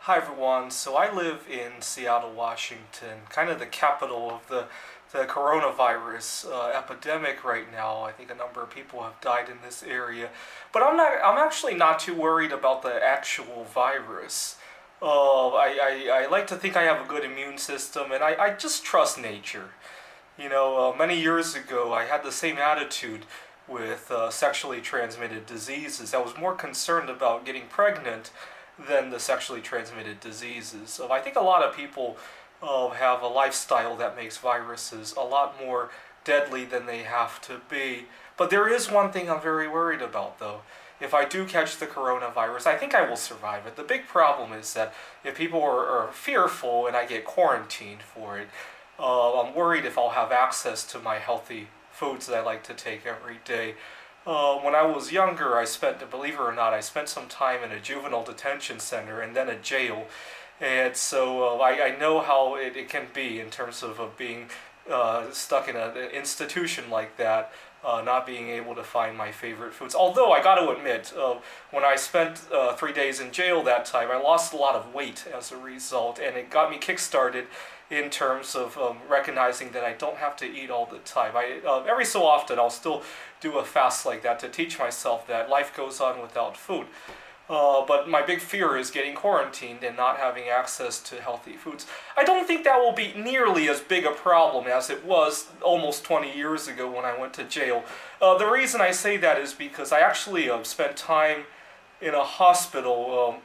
Hi everyone. So I live in Seattle, Washington, kind of the capital of the coronavirus epidemic right now. I think a number of people have died in this area, but I'm actually not too worried about the actual virus. I like to think I have a good immune system, and I just trust nature. Many years ago, I had the same attitude with sexually transmitted diseases. I was more concerned about getting pregnant than the sexually transmitted diseases. So I think a lot of people have a lifestyle that makes viruses a lot more deadly than they have to be. But there is one thing I'm very worried about, though. If I do catch the coronavirus, I think I will survive it. The big problem is that if people are fearful and I get quarantined for it, I'm worried if I'll have access to my healthy foods that I like to take every day. When I was younger, believe it or not, I spent some time in a juvenile detention center and then a jail. And so I know how it can be in terms of being stuck in an institution like that, not being able to find my favorite foods. Although I got to admit, when I spent 3 days in jail that time, I lost a lot of weight as a result, and it got me kickstarted in terms of recognizing that I don't have to eat all the time. Every so often I'll still do a fast like that to teach myself that life goes on without food. But my big fear is getting quarantined and not having access to healthy foods. I don't think that will be nearly as big a problem as it was almost 20 years ago when I went to jail. The reason I say that is because I actually spent time in a hospital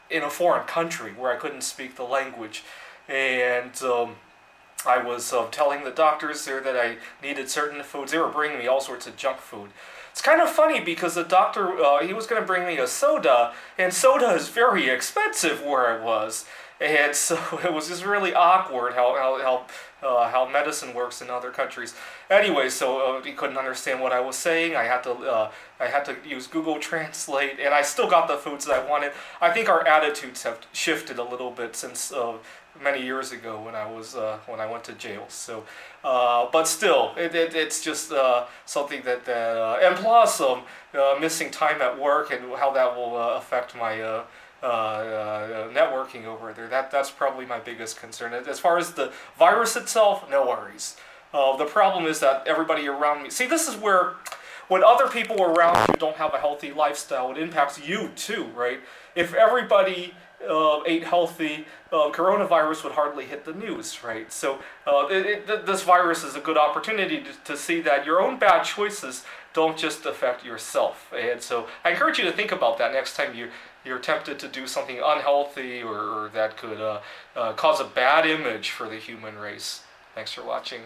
in a foreign country where I couldn't speak the language. And I was telling the doctors there that I needed certain foods. They were bringing me all sorts of junk food. It's kind of funny because the doctor, he was going to bring me a soda, and soda is very expensive where I was. And so it was just really awkward how medicine works in other countries. Anyway, so he couldn't understand what I was saying. I had to use Google Translate, and I still got the foods that I wanted. I think our attitudes have shifted a little bit since many years ago when I went to jail. So, but still, it's just something and plus missing time at work and how that will affect my. Networking over there. That's probably my biggest concern. As far as the virus itself, no worries. The problem is that everybody around me. See, this is where when other people around you don't have a healthy lifestyle, it impacts you too, right? If everybody ate healthy, coronavirus would hardly hit the news, right? So this virus is a good opportunity to see that your own bad choices don't just affect yourself. And so I encourage you to think about that next time you're tempted to do something unhealthy or that could cause a bad image for the human race. Thanks for watching.